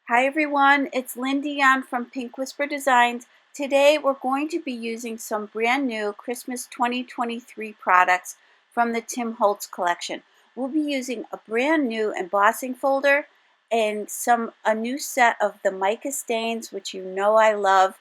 Hi everyone, it's Lynn Dion from Pink Whisper Designs. Today we're going to be using some brand new Christmas 2023 products from the Tim Holtz collection. We'll be using a brand new embossing folder and a new set of the mica stains, which you know I love,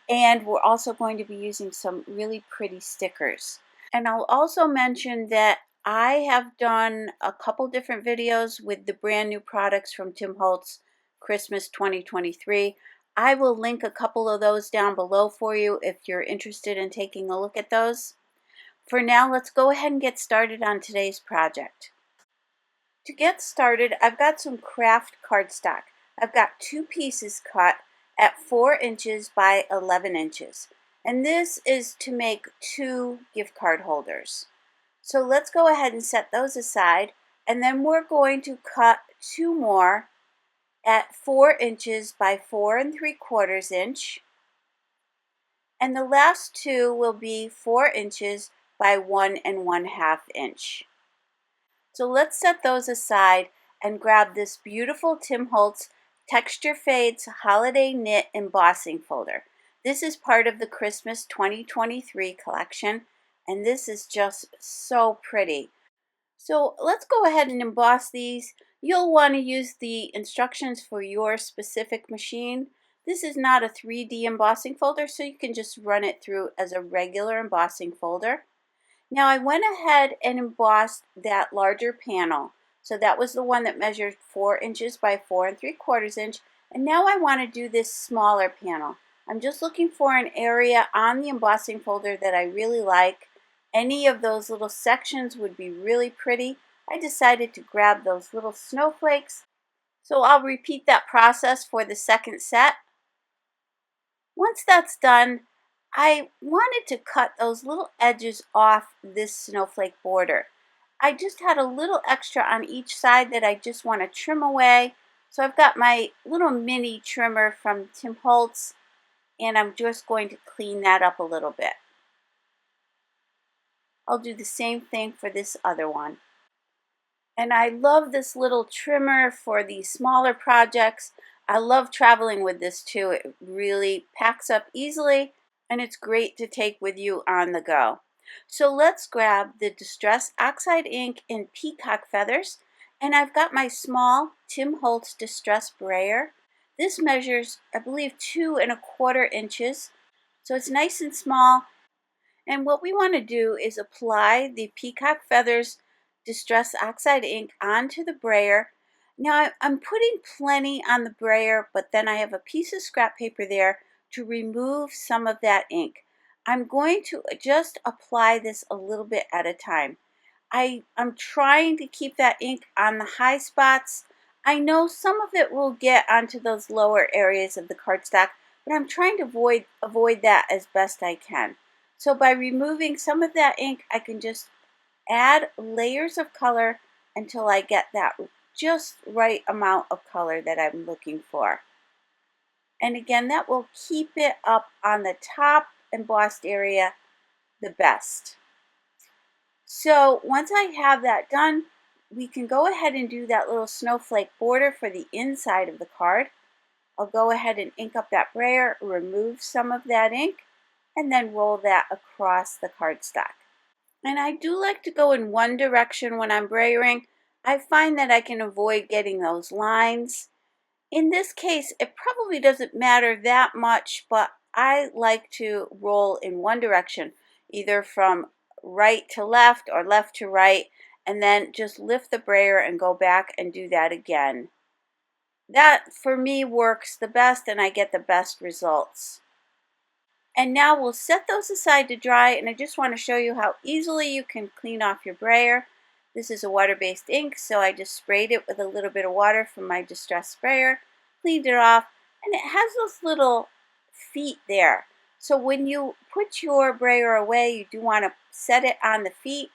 and we're also going to be using some really pretty stickers. And I'll also mention that I have done a couple different videos with the brand new products from Tim Holtz Christmas 2023. I will link a couple of those down below for you if you're interested in taking a look at those. For now, let's go ahead and get started on today's project. To get started, I've got some Kraft cardstock. I've got two pieces cut at 4 inches by 11 inches. And this is to make 2 gift card holders. So let's go ahead and set those aside, and then we're going to cut 2 more at 4 inches by 4 3/4 inch, and the last 2 will be 4 inches by 1 1/2 inch. So let's set those aside and grab this beautiful Tim Holtz Texture Fades Holiday Knit Embossing Folder. This is part of the Christmas 2023 collection, and this is just so pretty. So let's go ahead and emboss these. You'll want to use the instructions for your specific machine. This is not a 3D embossing folder, so you can just run it through as a regular embossing folder. Now I went ahead and embossed that larger panel. So that was the one that measured 4 inches by 4 3/4 inch. And now I want to do this smaller panel. I'm just looking for an area on the embossing folder that I really like. Any of those little sections would be really pretty. I decided to grab those little snowflakes. So I'll repeat that process for the second set. Once that's done, I wanted to cut those little edges off this snowflake border. I just had a little extra on each side that I just want to trim away. So I've got my little mini trimmer from Tim Holtz, and I'm just going to clean that up a little bit. I'll do the same thing for this other one. And I love this little trimmer for these smaller projects. I love traveling with this too. It really packs up easily, and it's great to take with you on the go. So let's grab the Distress Oxide ink in Peacock feathers, and I've got my small Tim Holtz Distress Brayer. This measures, I believe, 2 1/4 inches, so it's nice and small. And what we want to do is apply the Peacock Feathers Distress Oxide ink onto the brayer. Now I'm putting plenty on the brayer, but then I have a piece of scrap paper there to remove some of that ink. I'm going to just apply this a little bit at a time. I'm trying to keep that ink on the high spots. I know some of it will get onto those lower areas of the cardstock, but I'm trying to avoid that as best I can. So by removing some of that ink, I can just add layers of color until I get that just right amount of color that I'm looking for. And again, that will keep it up on the top embossed area the best. So once I have that done, we can go ahead and do that little snowflake border for the inside of the card. I'll go ahead and ink up that brayer, remove some of that ink, and then roll that across the cardstock. And I do like to go in one direction when I'm brayering. I find that I can avoid getting those lines. In this case, it probably doesn't matter that much, but I like to roll in one direction, either from right to left or left to right, and then just lift the brayer and go back and do that again. That, for me, works the best, and I get the best results. And now we'll set those aside to dry, and I just want to show you how easily you can clean off your brayer. This is a water-based ink, so I just sprayed it with a little bit of water from my Distress sprayer, cleaned it off, and it has those little feet there. So when you put your brayer away, you do want to set it on the feet,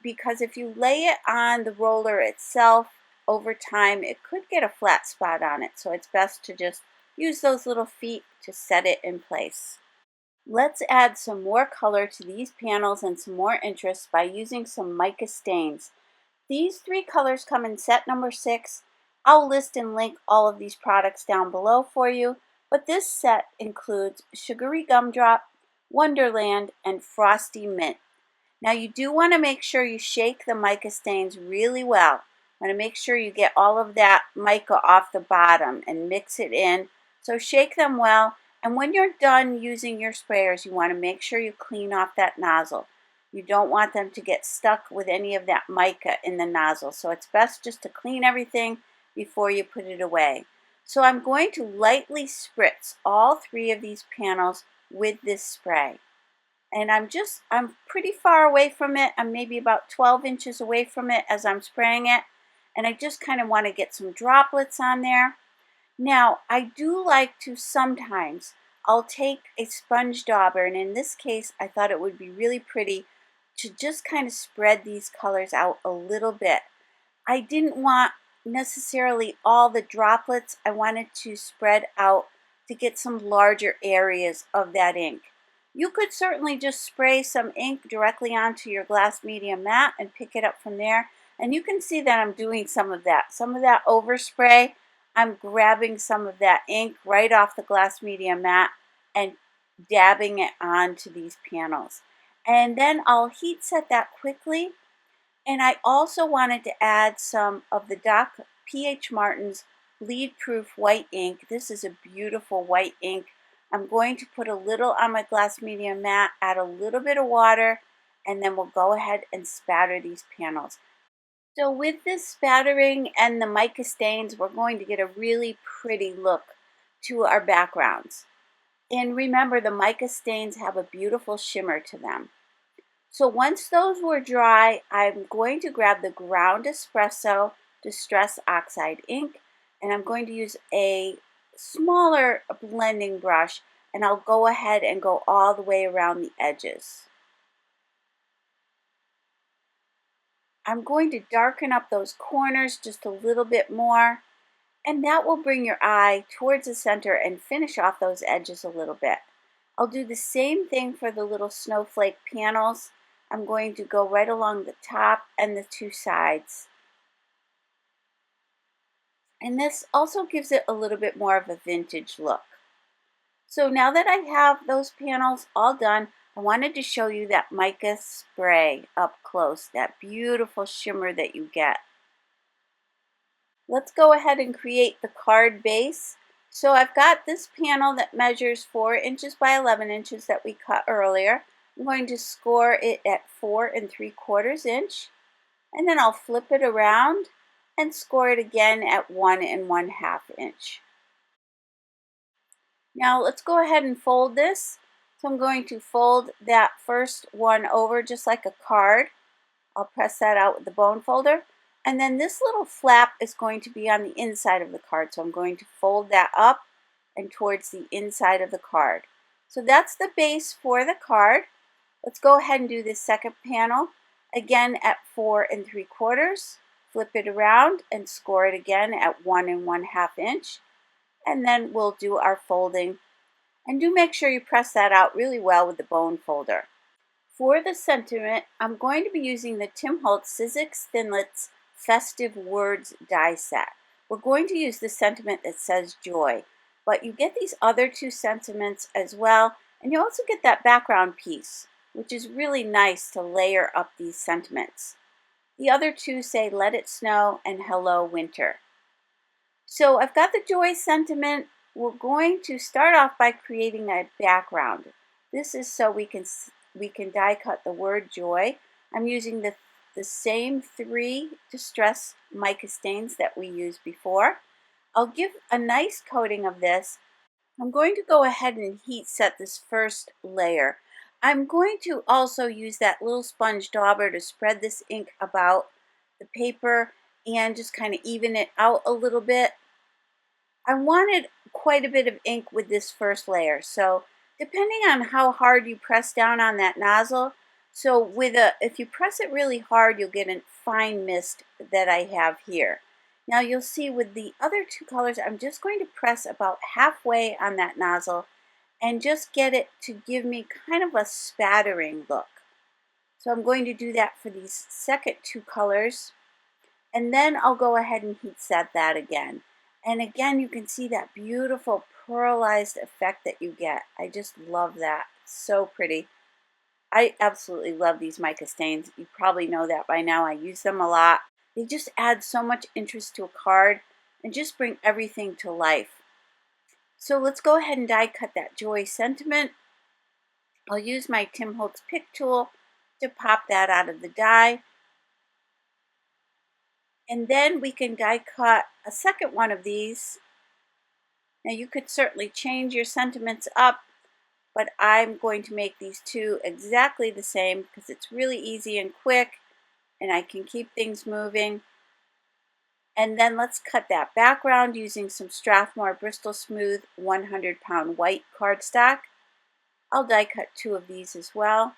because if you lay it on the roller itself, over time it could get a flat spot on it. So it's best to just use those little feet to set it in place. Let's add some more color to these panels and some more interest by using some mica stains. These 3 colors come in set number 6, I'll list and link all of these products down below for you, but this set includes Sugary Gumdrop, Wonderland, and Frosty Mint. Now you do want to make sure you shake the mica stains really well. Want to make sure you get all of that mica off the bottom and mix it in. So shake them well, and when you're done using your sprayers, you want to make sure you clean off that nozzle. You don't want them to get stuck with any of that mica in the nozzle, so it's best just to clean everything before you put it away. So I'm going to lightly spritz all 3 of these panels with this spray. And I'm pretty far away from it. I'm maybe about 12 inches away from it as I'm spraying it. And I just kind of want to get some droplets on there. Now, I do like to sometimes, I'll take a sponge dauber, and in this case, I thought it would be really pretty to just kind of spread these colors out a little bit. I didn't want necessarily all the droplets. I wanted to spread out to get some larger areas of that ink. You could certainly just spray some ink directly onto your glass media mat and pick it up from there. And you can see that I'm doing some of that. Some of that overspray, I'm grabbing some of that ink right off the glass media mat and dabbing it onto these panels. And then I'll heat set that quickly. And I also wanted to add some of the Doc P.H. Martin's bleed proof white ink. This is a beautiful white ink. I'm going to put a little on my glass media mat, add a little bit of water, and then we'll go ahead and spatter these panels. So with this spattering and the mica stains, we're going to get a really pretty look to our backgrounds. And remember, the mica stains have a beautiful shimmer to them. So once those were dry, I'm going to grab the ground Espresso Distress Oxide ink, and I'm going to use a smaller blending brush, and I'll go ahead and go all the way around the edges. I'm going to darken up those corners just a little bit more, and that will bring your eye towards the center and finish off those edges a little bit. I'll do the same thing for the little snowflake panels. I'm going to go right along the top and the 2 sides. And this also gives it a little bit more of a vintage look. So now that I have those panels all done, I wanted to show you that mica spray up close, that beautiful shimmer that you get. Let's go ahead and create the card base. So I've got this panel that measures 4 inches by 11 inches that we cut earlier. I'm going to score it at 4 3/4 inch, and then I'll flip it around and score it again at 1 1/2 inch. Now let's go ahead and fold this. So I'm going to fold that first one over just like a card. I'll press that out with the bone folder. And then this little flap is going to be on the inside of the card. So I'm going to fold that up and towards the inside of the card. So that's the base for the card. Let's go ahead and do this second panel. Again at 4 3/4. Flip it around and score it again at 1 1/2 inch. And then we'll do our folding. And do make sure you press that out really well with the bone folder. For the sentiment, I'm going to be using the Tim Holtz Sizzix Thinlits Festive Words die set. We're going to use the sentiment that says joy, but you get these other 2 sentiments as well, and you also get that background piece, which is really nice to layer up these sentiments. The other 2 say let it snow and hello winter. So I've got the joy sentiment. We're going to start off by creating a background. This is so we can die cut the word joy. I'm using the same 3 distress mica stains that we used before. I'll give a nice coating of this. I'm going to go ahead and heat set this first layer. I'm going to also use that little sponge dauber to spread this ink about the paper and just kind of even it out a little bit. I wanted quite a bit of ink with this first layer, so depending on how hard you press down on that nozzle, so if you press it really hard, you'll get a fine mist that I have here. Now you'll see with the other 2 colors, I'm just going to press about halfway on that nozzle and just get it to give me kind of a spattering look. So I'm going to do that for these second 2 colors. And then I'll go ahead and heat set that again. And again, you can see that beautiful pearlized effect that you get. I just love that. So pretty. I absolutely love these mica stains. You probably know that by now. I use them a lot. They just add so much interest to a card and just bring everything to life. So let's go ahead and die cut that Joy Sentiment. I'll use my Tim Holtz pick tool to pop that out of the die. And then we can die cut a second one of these. Now you could certainly change your sentiments up, but I'm going to make these two exactly the same because it's really easy and quick and I can keep things moving. And then let's cut that background using some Strathmore Bristol Smooth 100-pound white cardstock. I'll die cut two of these as well.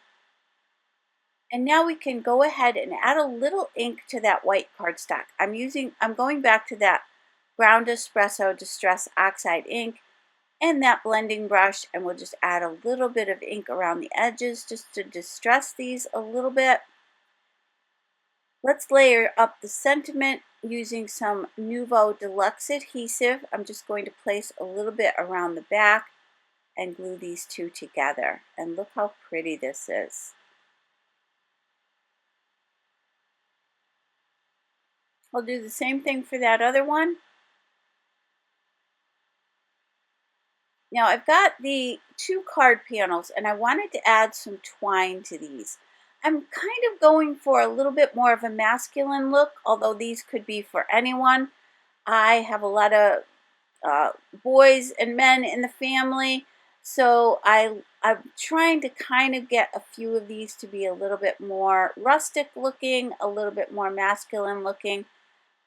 And now we can go ahead and add a little ink to that white cardstock. I'm going back to that Brown Espresso Distress Oxide ink and that blending brush, and we'll just add a little bit of ink around the edges just to distress these a little bit. Let's layer up the sentiment using some Nuvo Deluxe adhesive. I'm just going to place a little bit around the back and glue these two together. And look how pretty this is. I'll do the same thing for that other one. Now I've got the two card panels and I wanted to add some twine to these. I'm kind of going for a little bit more of a masculine look, although these could be for anyone. I have a lot of boys and men in the family, so I'm trying to kind of get a few of these to be a little bit more rustic looking, a little bit more masculine looking.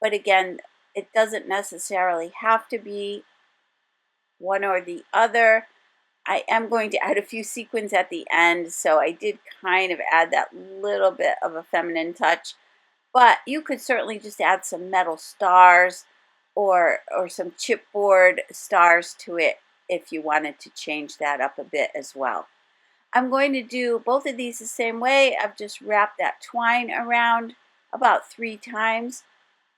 But again, it doesn't necessarily have to be one or the other. I am going to add a few sequins at the end, so I did kind of add that little bit of a feminine touch. But you could certainly just add some metal stars or some chipboard stars to it if you wanted to change that up a bit as well. I'm going to do both of these the same way. I've just wrapped that twine around about 3 times.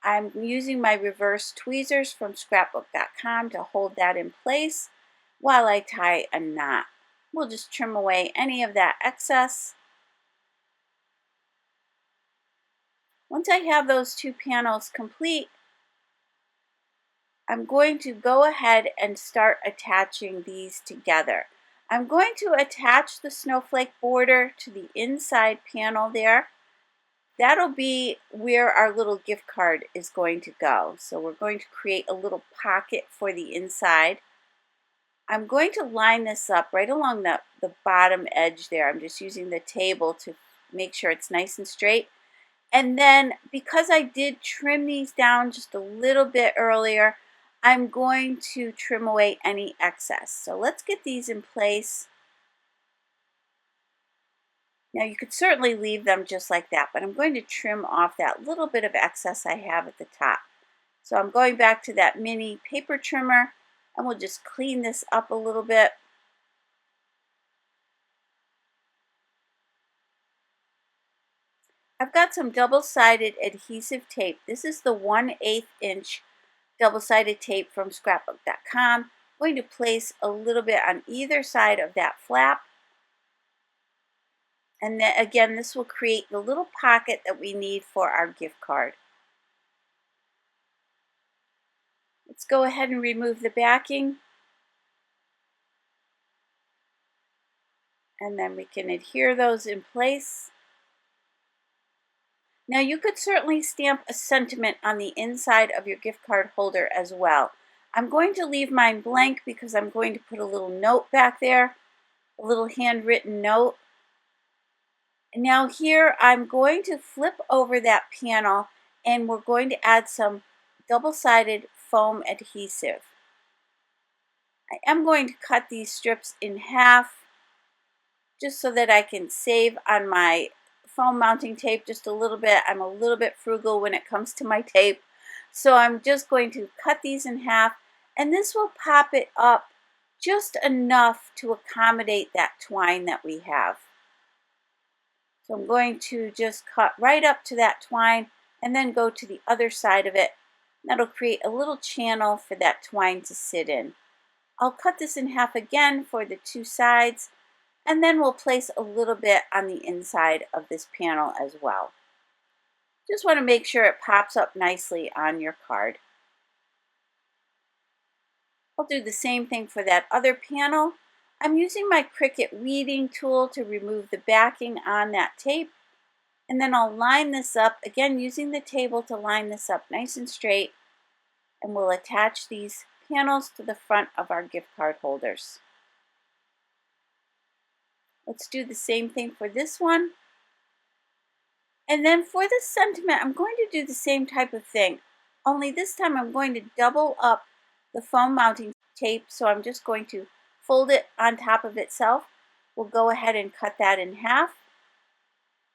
I'm using my reverse tweezers from scrapbook.com to hold that in place while I tie a knot. We'll just trim away any of that excess. Once I have those 2 panels complete, I'm going to go ahead and start attaching these together. I'm going to attach the snowflake border to the inside panel there. That'll be where our little gift card is going to go. So we're going to create a little pocket for the inside. I'm going to line this up right along the bottom edge there. I'm just using the table to make sure it's nice and straight. And then because I did trim these down just a little bit earlier, I'm going to trim away any excess. So let's get these in place. Now you could certainly leave them just like that, but I'm going to trim off that little bit of excess I have at the top. So I'm going back to that mini paper trimmer and we'll just clean this up a little bit. I've got some double-sided adhesive tape. This is the 1/8 inch double-sided tape from scrapbook.com. I'm going to place a little bit on either side of that flap. And then again, this will create the little pocket that we need for our gift card. Let's go ahead and remove the backing. And then we can adhere those in place. Now you could certainly stamp a sentiment on the inside of your gift card holder as well. I'm going to leave mine blank because I'm going to put a little note back there, a little handwritten note. Now here I'm going to flip over that panel and we're going to add some double-sided foam adhesive. I am going to cut these strips in half just so that I can save on my foam mounting tape just a little bit. I'm a little bit frugal when it comes to my tape. So I'm just going to cut these in half and this will pop it up just enough to accommodate that twine that we have. So I'm going to just cut right up to that twine and then go to the other side of it. That'll create a little channel for that twine to sit in. I'll cut this in half again for the two sides, and then we'll place a little bit on the inside of this panel as well. Just want to make sure it pops up nicely on your card. I'll do the same thing for that other panel. I'm using my Cricut weeding tool to remove the backing on that tape. And then I'll line this up, again using the table to line this up nice and straight. And we'll attach these panels to the front of our gift card holders. Let's do the same thing for this one. And then for this sentiment, I'm going to do the same type of thing. Only this time I'm going to double up the foam mounting tape. So I'm just going to fold it on top of itself. We'll go ahead and cut that in half.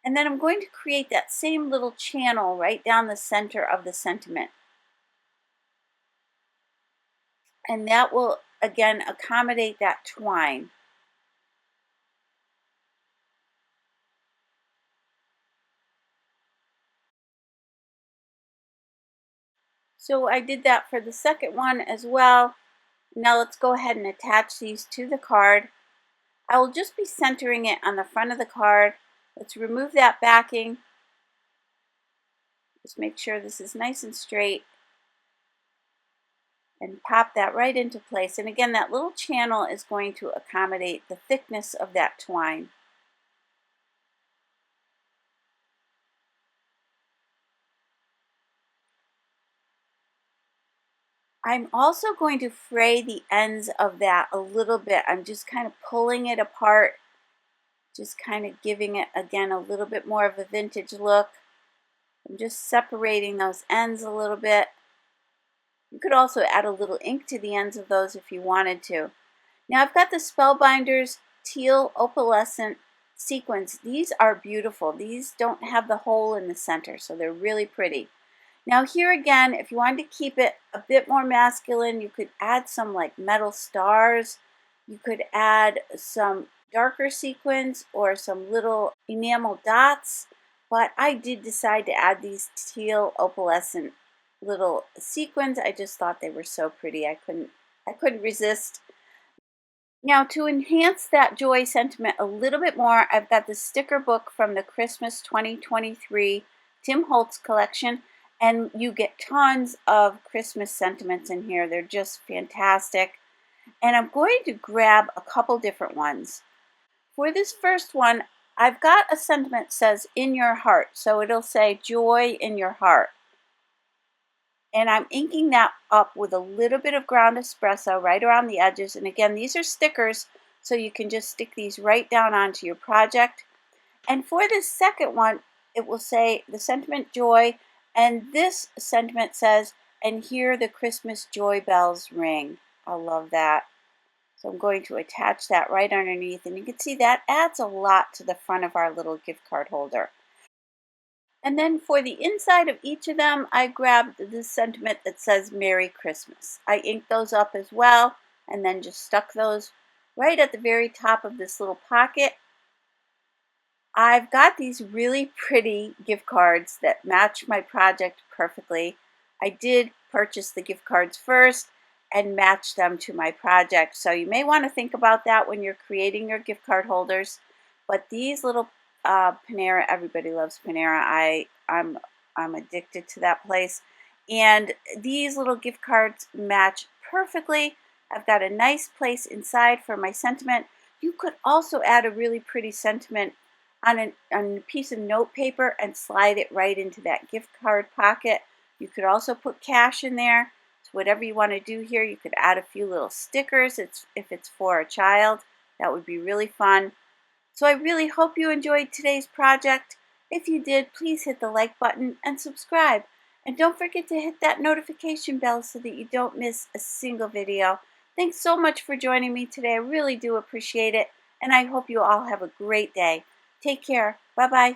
And then I'm going to create that same little channel right down the center of the sentiment. And that will, again, accommodate that twine. So I did that for the second one as well. Now let's go ahead and attach these to the card. I will just be centering it on the front of the card. Let's remove that backing. Just make sure this is nice and straight. And pop that right into place. And again, that little channel is going to accommodate the thickness of that twine. I'm also going to fray the ends of that a little bit. I'm just kind of pulling it apart, just kind of giving it, again, a little bit more of a vintage look. I'm just separating those ends a little bit. You could also add a little ink to the ends of those if you wanted to. Now I've got the Spellbinders Teal Opalescent Sequins. These are beautiful. These don't have the hole in the center, so they're really pretty. Now here again, if you wanted to keep it a bit more masculine, you could add some like metal stars. You could add some darker sequins or some little enamel dots. But I did decide to add these teal opalescent little sequins. I just thought they were so pretty. I couldn't resist. Now to enhance that joy sentiment a little bit more, I've got the sticker book from the Christmas 2023 Tim Holtz collection. And you get tons of Christmas sentiments in here. They're just fantastic. And I'm going to grab a couple different ones. For this first one, I've got a sentiment that says in your heart. So it'll say joy in your heart. And I'm inking that up with a little bit of ground espresso right around the edges. And again, these are stickers, so you can just stick these right down onto your project. And for this second one, it will say the sentiment joy. And this sentiment says, and hear the Christmas joy bells ring. I love that. So I'm going to attach that right underneath. And you can see that adds a lot to the front of our little gift card holder. And then for the inside of each of them, I grabbed this sentiment that says Merry Christmas. I inked those up as well and then just stuck those right at the very top of this little pocket. I've got these really pretty gift cards that match my project perfectly. I did purchase the gift cards first and match them to my project. So you may want to think about that when you're creating your gift card holders. But these little Panera, everybody loves Panera. I'm addicted to that place. And these little gift cards match perfectly. I've got a nice place inside for my sentiment. You could also add a really pretty sentiment on a piece of note paper and slide it right into that gift card pocket. You could also put cash in there. So whatever you want to do here, you could add a few little stickers if it's for a child. That would be really fun. So I really hope you enjoyed today's project. If you did, please hit the like button and subscribe. And don't forget to hit that notification bell so that you don't miss a single video. Thanks so much for joining me today. I really do appreciate it. And I hope you all have a great day. Take care. Bye-bye.